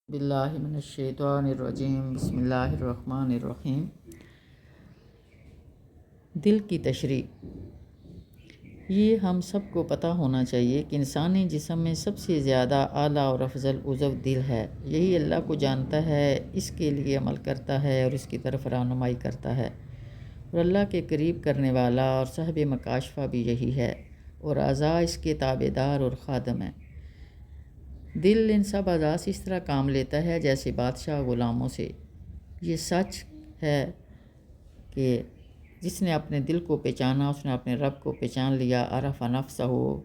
باللہ من الشیطان الرجیم بسم اللہ الرحمن الرحیم۔ دل کی تشریح۔ یہ ہم سب کو پتہ ہونا چاہیے کہ انسانی جسم میں سب سے زیادہ اعلیٰ اور افضل عضو دل ہے۔ یہی اللہ کو جانتا ہے، اس کے لیے عمل کرتا ہے اور اس کی طرف رہنمائی کرتا ہے، اور اللہ کے قریب کرنے والا اور صاحب مکاشفہ بھی یہی ہے، اور اعضاء اس کے تابعدار اور خادم ہیں۔ دل ان سب اعضاء سے اس طرح کام لیتا ہے جیسے بادشاہ غلاموں سے۔ یہ سچ ہے کہ جس نے اپنے دل کو پہچانا، اس نے اپنے رب کو پہچان لیا۔ عرف نفسہ و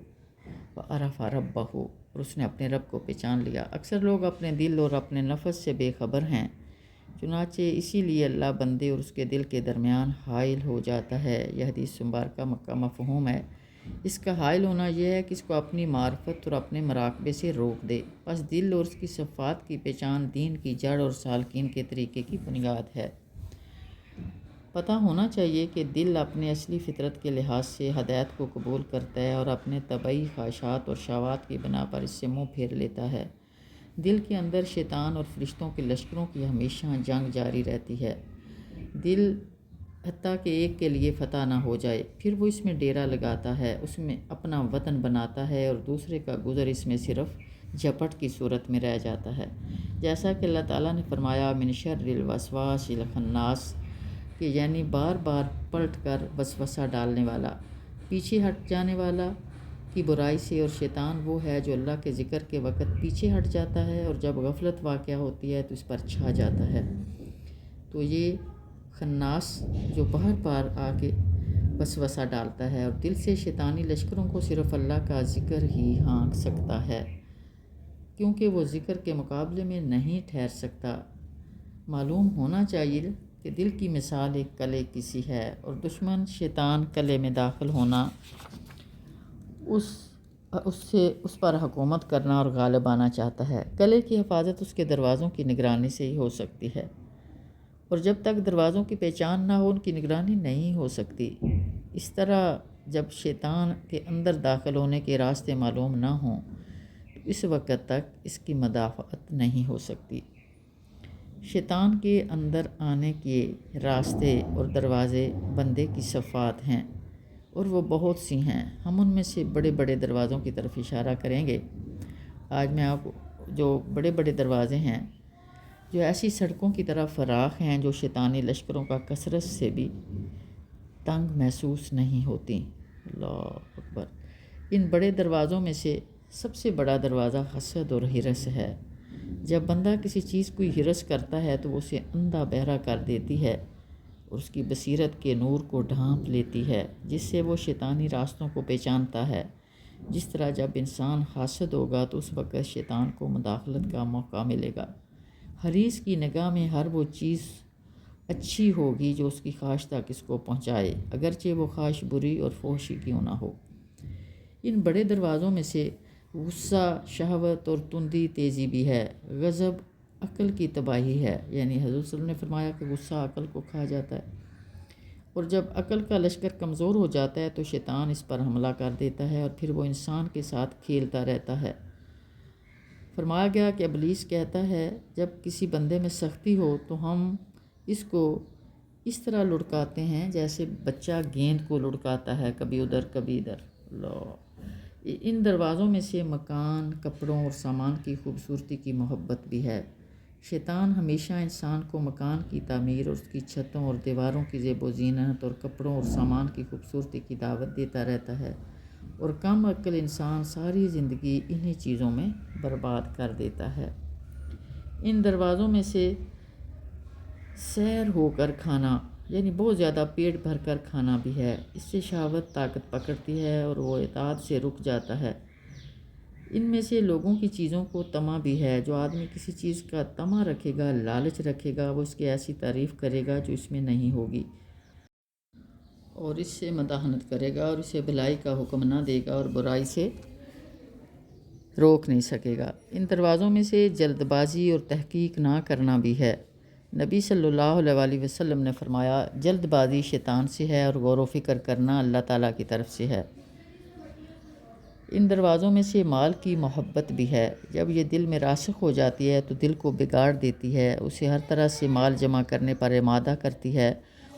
عرف ربہ، اور اس نے اپنے رب کو پہچان لیا۔ اکثر لوگ اپنے دل اور اپنے نفس سے بے خبر ہیں، چنانچہ اسی لیے اللہ بندے اور اس کے دل کے درمیان حائل ہو جاتا ہے۔ یہ حدیث مبارکہ کا مفہوم ہے۔ اس کا حائل ہونا یہ ہے کہ اس کو اپنی معرفت اور اپنے مراقبے سے روک دے۔ پس دل اور اس کی صفات کی پہچان دین کی جڑ اور سالکین کے طریقے کی بنیاد ہے۔ پتہ ہونا چاہیے کہ دل اپنے اصلی فطرت کے لحاظ سے ہدایت کو قبول کرتا ہے اور اپنے طبعی خواہشات اور شہوات کی بنا پر اس سے منہ پھیر لیتا ہے۔ دل کے اندر شیطان اور فرشتوں کے لشکروں کی ہمیشہ جنگ جاری رہتی ہے۔ دل حتیٰ کہ ایک کے لیے فتح نہ ہو جائے، پھر وہ اس میں ڈیرا لگاتا ہے، اس میں اپنا وطن بناتا ہے، اور دوسرے کا گزر اس میں صرف جھپٹ کی صورت میں رہ جاتا ہے۔ جیسا کہ اللہ تعالیٰ نے فرمایا من شر الوسواس الخناس، کہ یعنی بار بار پلٹ کر وسوسہ ڈالنے والا، پیچھے ہٹ جانے والا کی برائی سے۔ اور شیطان وہ ہے جو اللہ کے ذکر کے وقت پیچھے ہٹ جاتا ہے، اور جب غفلت واقع ہوتی ہے تو اس پر چھا جاتا ہے۔ تو یہ خناس جو بار بار آ کے وسوسہ ڈالتا ہے، اور دل سے شیطانی لشکروں کو صرف اللہ کا ذکر ہی ہانک سکتا ہے، کیونکہ وہ ذکر کے مقابلے میں نہیں ٹھہر سکتا۔ معلوم ہونا چاہیے کہ دل کی مثال ایک قلعے کی سی ہے، اور دشمن شیطان قلعے میں داخل ہونا، اس پر حکومت کرنا اور غالب آنا چاہتا ہے۔ قلعے کی حفاظت اس کے دروازوں کی نگرانی سے ہی ہو سکتی ہے، اور جب تک دروازوں کی پہچان نہ ہو ان کی نگرانی نہیں ہو سکتی۔ اس طرح جب شیطان کے اندر داخل ہونے کے راستے معلوم نہ ہوں تو اس وقت تک اس کی مدافعت نہیں ہو سکتی۔ شیطان کے اندر آنے کے راستے اور دروازے بندے کی صفات ہیں، اور وہ بہت سی ہیں۔ ہم ان میں سے بڑے بڑے دروازوں کی طرف اشارہ کریں گے۔ آج میں آپ جو بڑے بڑے دروازے ہیں، جو ایسی سڑکوں کی طرح فراخ ہیں جو شیطانی لشکروں کا کثرت سے بھی تنگ محسوس نہیں ہوتی۔ اللہ اکبر۔ ان بڑے دروازوں میں سے سب سے بڑا دروازہ حسد اور ہرس ہے۔ جب بندہ کسی چیز کو ہرس کرتا ہے تو وہ اسے اندھا بہرا کر دیتی ہے، اور اس کی بصیرت کے نور کو ڈھانپ لیتی ہے، جس سے وہ شیطانی راستوں کو پہچانتا ہے۔ جس طرح جب انسان حاسد ہوگا تو اس وقت شیطان کو مداخلت کا موقع ملے گا۔ حریص کی نگاہ میں ہر وہ چیز اچھی ہوگی جو اس کی خواہش تک اس کو پہنچائے، اگرچہ وہ خواہش بری اور فحش کیوں نہ ہو۔ ان بڑے دروازوں میں سے غصہ، شہوت اور تندی تیزی بھی ہے۔ غضب عقل کی تباہی ہے، یعنی حضور صلی اللہ علیہ وسلم نے فرمایا کہ غصہ عقل کو کھا جاتا ہے، اور جب عقل کا لشکر کمزور ہو جاتا ہے تو شیطان اس پر حملہ کر دیتا ہے، اور پھر وہ انسان کے ساتھ کھیلتا رہتا ہے۔ فرمایا گیا کہ ابلیس کہتا ہے جب کسی بندے میں سختی ہو تو ہم اس کو اس طرح لڑکاتے ہیں جیسے بچہ گیند کو لڑکاتا ہے، کبھی ادھر کبھی ادھر۔ اللہ۔ ان دروازوں میں سے مکان، کپڑوں اور سامان کی خوبصورتی کی محبت بھی ہے۔ شیطان ہمیشہ انسان کو مکان کی تعمیر اور اس کی چھتوں اور دیواروں کی زیب و زینت اور کپڑوں اور سامان کی خوبصورتی کی دعوت دیتا رہتا ہے، اور کم عقل انسان ساری زندگی انہی چیزوں میں برباد کر دیتا ہے۔ ان دروازوں میں سے سیر ہو کر کھانا، یعنی بہت زیادہ پیٹ بھر کر کھانا بھی ہے۔ اس سے شہوت طاقت پکڑتی ہے اور وہ اطاعت سے رک جاتا ہے۔ ان میں سے لوگوں کی چیزوں کو طمع بھی ہے۔ جو آدمی کسی چیز کا طمع رکھے گا، لالچ رکھے گا، وہ اس کی ایسی تعریف کرے گا جو اس میں نہیں ہوگی، اور اس سے مداحنت کرے گا، اور اسے بھلائی کا حکم نہ دے گا اور برائی سے روک نہیں سکے گا۔ ان دروازوں میں سے جلد بازی اور تحقیق نہ کرنا بھی ہے۔ نبی صلی اللہ علیہ وسلم نے فرمایا جلد بازی شیطان سے ہے، اور غور و فکر کرنا اللہ تعالیٰ کی طرف سے ہے۔ ان دروازوں میں سے مال کی محبت بھی ہے۔ جب یہ دل میں راسخ ہو جاتی ہے تو دل کو بگاڑ دیتی ہے، اسے ہر طرح سے مال جمع کرنے پر آمادہ کرتی ہے،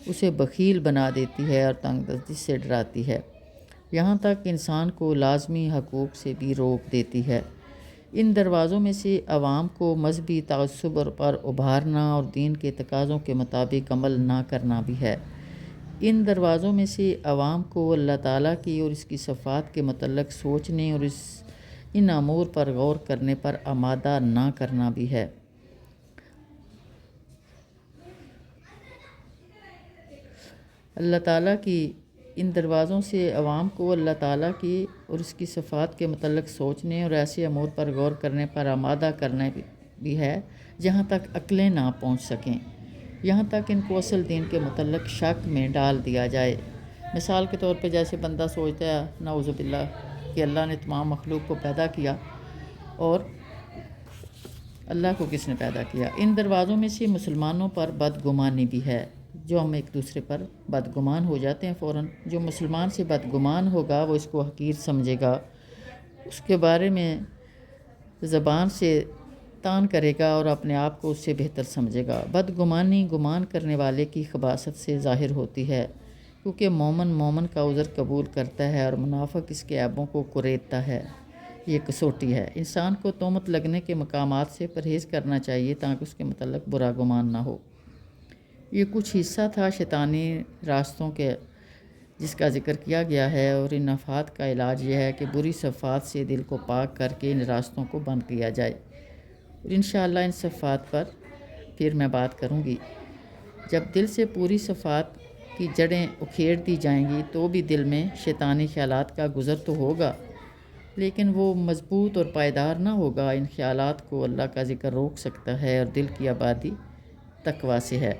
اسے بخیل بنا دیتی ہے اور تنگ دستی سے ڈراتی ہے، یہاں تک انسان کو لازمی حقوق سے بھی روک دیتی ہے۔ ان دروازوں میں سے عوام کو مذہبی تعصب پر ابھارنا اور دین کے تقاضوں کے مطابق عمل نہ کرنا بھی ہے۔ ان دروازوں میں سے عوام کو اللہ تعالیٰ کی اور اس کی صفات کے متعلق سوچنے اور ان امور پر غور کرنے پر آمادہ نہ کرنا بھی ہے۔ اللہ تعالیٰ کی ان دروازوں سے عوام کو اللہ تعالیٰ کی اور اس کی صفات کے متعلق سوچنے اور ایسے امور پر غور کرنے پر آمادہ کرنا بھی ہے جہاں تک عقلیں نہ پہنچ سکیں، یہاں تک ان کو اصل دین کے متعلق شک میں ڈال دیا جائے۔ مثال کے طور پہ جیسے بندہ سوچتا ہے نعوذ باللہ کہ اللہ نے تمام مخلوق کو پیدا کیا اور اللہ کو کس نے پیدا کیا۔ ان دروازوں میں سے مسلمانوں پر بدگمانی بھی ہے، جو ہم ایک دوسرے پر بدگمان ہو جاتے ہیں فوراً۔ جو مسلمان سے بدگمان ہوگا وہ اس کو حقیر سمجھے گا، اس کے بارے میں زبان سے تان کرے گا اور اپنے آپ کو اس سے بہتر سمجھے گا۔ بدگمانی گمان کرنے والے کی خباثت سے ظاہر ہوتی ہے، کیونکہ مومن کا عذر قبول کرتا ہے اور منافق اس کے عیبوں کو کریدتا ہے۔ یہ کسوٹی ہے۔ انسان کو تہمت لگنے کے مقامات سے پرہیز کرنا چاہیے تاکہ اس کے متعلق برا گمان نہ ہو۔ یہ کچھ حصہ تھا شیطانی راستوں کے جس کا ذکر کیا گیا ہے، اور ان آفات کا علاج یہ ہے کہ بری صفات سے دل کو پاک کر کے ان راستوں کو بند کیا جائے، اور انشاءاللہ ان صفات پر پھر میں بات کروں گی۔ جب دل سے پوری صفات کی جڑیں اکھیڑ دی جائیں گی تو بھی دل میں شیطانی خیالات کا گزر تو ہوگا، لیکن وہ مضبوط اور پائیدار نہ ہوگا۔ ان خیالات کو اللہ کا ذکر روک سکتا ہے اور دل کی آبادی تقویٰ سے ہے۔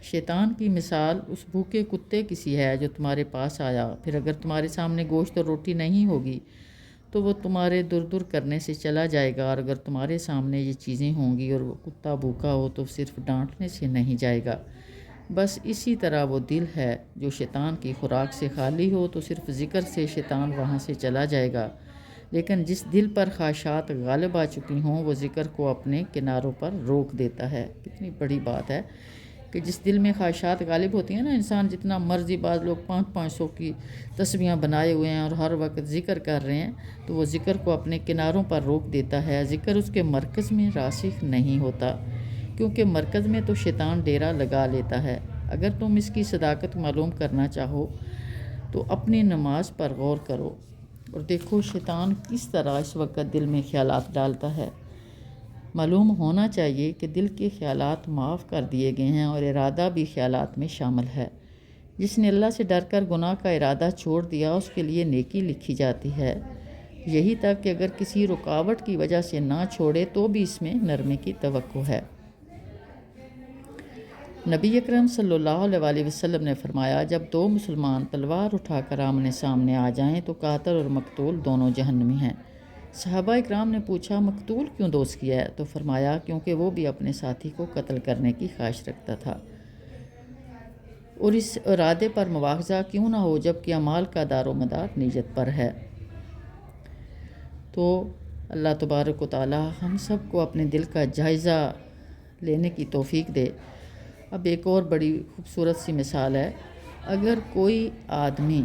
شیطان کی مثال اس بھوکے کتے کی سی ہے جو تمہارے پاس آیا، پھر اگر تمہارے سامنے گوشت اور روٹی نہیں ہوگی تو وہ تمہارے دور کرنے سے چلا جائے گا، اور اگر تمہارے سامنے یہ چیزیں ہوں گی اور وہ کتا بھوکا ہو تو صرف ڈانٹنے سے نہیں جائے گا۔ بس اسی طرح وہ دل ہے جو شیطان کی خوراک سے خالی ہو تو صرف ذکر سے شیطان وہاں سے چلا جائے گا، لیکن جس دل پر خواہشات غالب آ چکی ہوں وہ ذکر کو اپنے کناروں پر روک دیتا ہے۔ کتنی بڑی بات ہے کہ جس دل میں خواہشات غالب ہوتی ہیں نا، انسان جتنا مرضی، بعض لوگ 500 کی تسبیحاں بنائے ہوئے ہیں اور ہر وقت ذکر کر رہے ہیں، تو وہ ذکر کو اپنے کناروں پر روک دیتا ہے۔ ذکر اس کے مرکز میں راسخ نہیں ہوتا، کیونکہ مرکز میں تو شیطان ڈیرا لگا لیتا ہے۔ اگر تم اس کی صداقت معلوم کرنا چاہو تو اپنی نماز پر غور کرو اور دیکھو شیطان کس طرح اس وقت دل میں خیالات ڈالتا ہے۔ معلوم ہونا چاہیے کہ دل کے خیالات معاف کر دیے گئے ہیں اور ارادہ بھی خیالات میں شامل ہے۔ جس نے اللہ سے ڈر کر گناہ کا ارادہ چھوڑ دیا اس کے لیے نیکی لکھی جاتی ہے، یہی تک کہ اگر کسی رکاوٹ کی وجہ سے نہ چھوڑے تو بھی اس میں نرمی کی توقع ہے۔ نبی اکرم صلی اللہ علیہ وسلم نے فرمایا، جب دو مسلمان تلوار اٹھا کر آمنے سامنے آ جائیں تو قاتل اور مقتول دونوں جہنمی ہیں۔ صحابہ اکرام نے پوچھا مقتول کیوں دوست کیا ہے؟ تو فرمایا کیونکہ وہ بھی اپنے ساتھی کو قتل کرنے کی خواہش رکھتا تھا، اور اس ارادے پر مواخذہ کیوں نہ ہو جبکہ اعمال کا دار و مدار نیت پر ہے۔ تو اللہ تبارک و تعالی ہم سب کو اپنے دل کا جائزہ لینے کی توفیق دے۔ اب ایک اور بڑی خوبصورت سی مثال ہے، اگر کوئی آدمی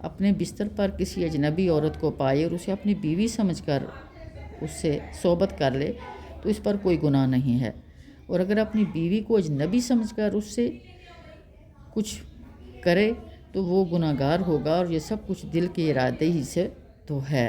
اپنے بستر پر کسی اجنبی عورت کو پائے اور اسے اپنی بیوی سمجھ کر اس سے صحبت کر لے تو اس پر کوئی گناہ نہیں ہے، اور اگر اپنی بیوی کو اجنبی سمجھ کر اس سے کچھ کرے تو وہ گناہگار ہوگا، اور یہ سب کچھ دل کے ارادے ہی سے تو ہے۔